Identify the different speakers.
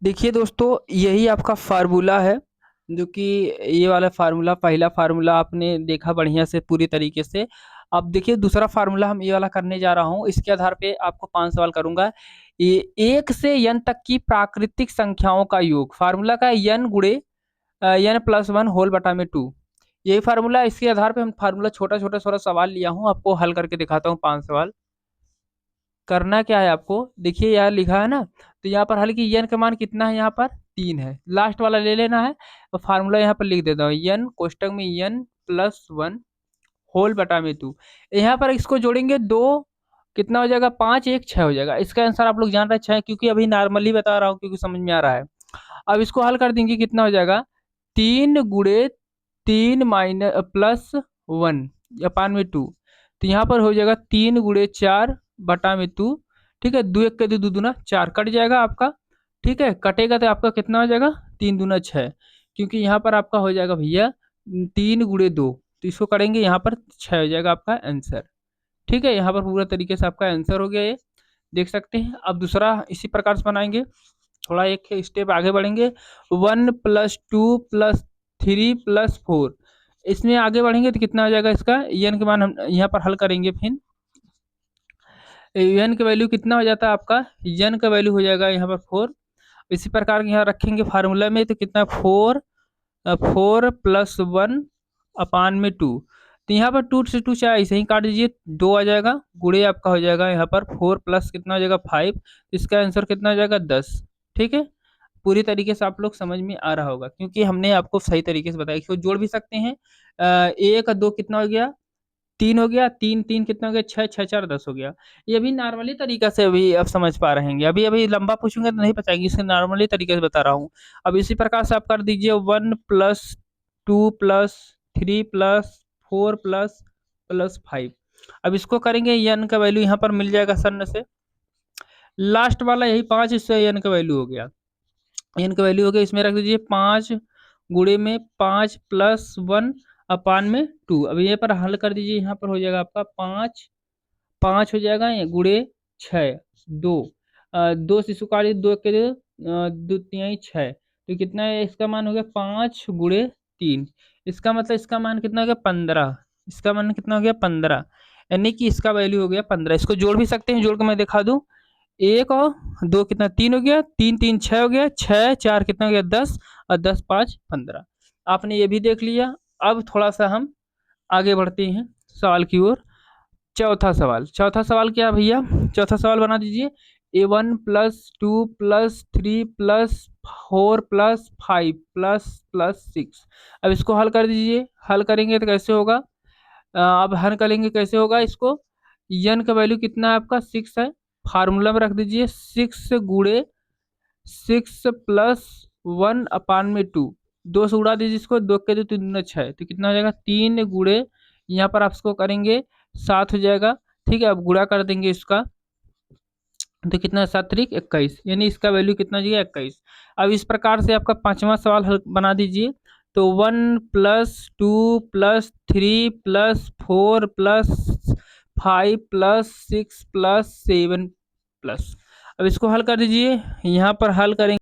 Speaker 1: देखिए दोस्तों, यही आपका फार्मूला है। जो कि ये वाला फार्मूला, पहला फार्मूला आपने देखा बढ़िया से पूरी तरीके से। अब देखिए दूसरा फार्मूला हम ये वाला करने जा रहा हूँ। इसके आधार पे आपको 5 सवाल करूंगा। ये 1 से n तक की प्राकृतिक संख्याओं का योग, फार्मूला का n गुणे n+1 होल बटा में 2। यही फार्मूला, इसके आधार पे हम फार्मूला छोटा छोटा छोटा सवाल लिया हूँ, आपको हल करके दिखाता हूँ 5 सवाल। करना क्या है आपको, देखिए यहाँ लिखा है ना, तो यहाँ पर हल की n का मान कितना है, यहाँ पर 3 है, लास्ट वाला ले लेना है। तो फार्मूला यहाँ पर लिख देता हूँ, n कोष्टक में n+1 होल बटा में 2। यहाँ पर इसको जोड़ेंगे दो, कितना हो जाएगा, 5 1 6 हो जाएगा। इसका आंसर आप लोग जान रहे हैं 6, क्योंकि अभी नॉर्मली बता रहा हूँ, क्योंकि समझ में आ रहा है। अब इसको हल कर देंगे, कितना हो जाएगा, 3 गुणे 3 माइनस +1 अपान में 2। तो यहाँ पर हो जाएगा 3 गुणे 4 बटा में 2। ठीक है, 2 1 के 2 दूना 4 कट जाएगा आपका। ठीक है, कटेगा तो आपका कितना हो जाएगा, 3 दूना 6। क्योंकि यहाँ पर आपका हो जाएगा भैया 3 गुणे 2, तो इसको करेंगे यहाँ पर 6 हो जाएगा आपका आंसर। ठीक है, यहाँ पर पूरा तरीके से आपका आंसर हो गया ये, देख सकते हैं। अब दूसरा इसी प्रकार से बनाएंगे, थोड़ा एक स्टेप आगे बढ़ेंगे। 1+2+3+4, इसमें आगे बढ़ेंगे तो कितना हो जाएगा, इसका n के मान हम यहाँ पर हल करेंगे। फिर n का वैल्यू कितना हो जाता है आपका, n का वैल्यू हो जाएगा यहाँ पर 4। इसी प्रकार यहाँ रखेंगे फार्मूला में, तो कितना 4+1 अपान में 2। तो यहाँ पर 2 से 2 चाहे ऐसे ही काट दीजिए, 2 आ जाएगा, गुणे आपका हो जाएगा यहाँ पर 4 प्लस कितना हो जाएगा 5। इसका आंसर कितना हो जाएगा 10। ठीक है, पूरी तरीके से आप लोग समझ में आ रहा होगा, क्योंकि हमने आपको सही तरीके से बताया। इसको जोड़ भी सकते हैं, 1 2 कितना हो गया, 3 हो गया, 3 3 कितना हो गया, 6 6 4 10 हो गया। ये भी नॉर्मली तरीका से अभी आप समझ पा रहे हैं। अभी अभी लंबा पूछूंगा तो नहीं बताएंगे, इससे नॉर्मली तरीके से बता रहा हूँ। अब इसी प्रकार से आप कर दीजिए, 1+2+3+4++5। अब इसको करेंगे, n का वैल्यू यहाँ पर मिल जाएगा सन्न से, लास्ट वाला यही 5, इससे n का वैल्यू हो गया। n का वैल्यू हो गया, इसमें रख दीजिए 5 गुणे में 5+1 अपान में 2। अब ये पर हल कर दीजिए, यहाँ पर हो जाएगा आपका 5 5 हो जाएगा, ये गुणे 6 2, 2 से 2 के 2 3 6, तो कितना है, इसका मान हो गया 5 गुणे 3। इसका मतलब इसका मान कितना हो गया 15। इसका मान कितना हो गया 15, यानी कि इसका वैल्यू हो गया 15। इसको जोड़ भी सकते हैं, जोड़ के मैं दिखा दूं, 1 और 2 कितना 3 हो गया, 3 3 6 हो गया, 6 4 कितना हो गया 10, और 10 5 15। आपने ये भी देख लिया। अब थोड़ा सा हम आगे बढ़ते हैं सवाल की ओर। चौथा सवाल क्या है भैया, चौथा सवाल बना दीजिए, A1+2+3+4+5++6। अब इसको हल कर दीजिए, हल करेंगे तो कैसे होगा, अब हल करेंगे कैसे होगा इसको, n का वैल्यू कितना है आपका 6 है, फार्मूला में रख दीजिए 6 गुणे 6+1 अपान में 2। 2 से उड़ा दीजिए इसको, 2 के 2 3 दूना 6, तो कितना हो जाएगा 3 गुणे, यहाँ पर आप इसको करेंगे 7 हो जाएगा। ठीक है, अब गुणा कर देंगे इसका, तो कितना 7 3 21, यानी इसका वैल्यू कितना हो जाएगा 21। अब इस प्रकार से आपका पांचवा सवाल हल बना दीजिए। तो 1+2+3+4+5+6+7+। अब इसको हल कर दीजिए, यहाँ पर हल करेंगे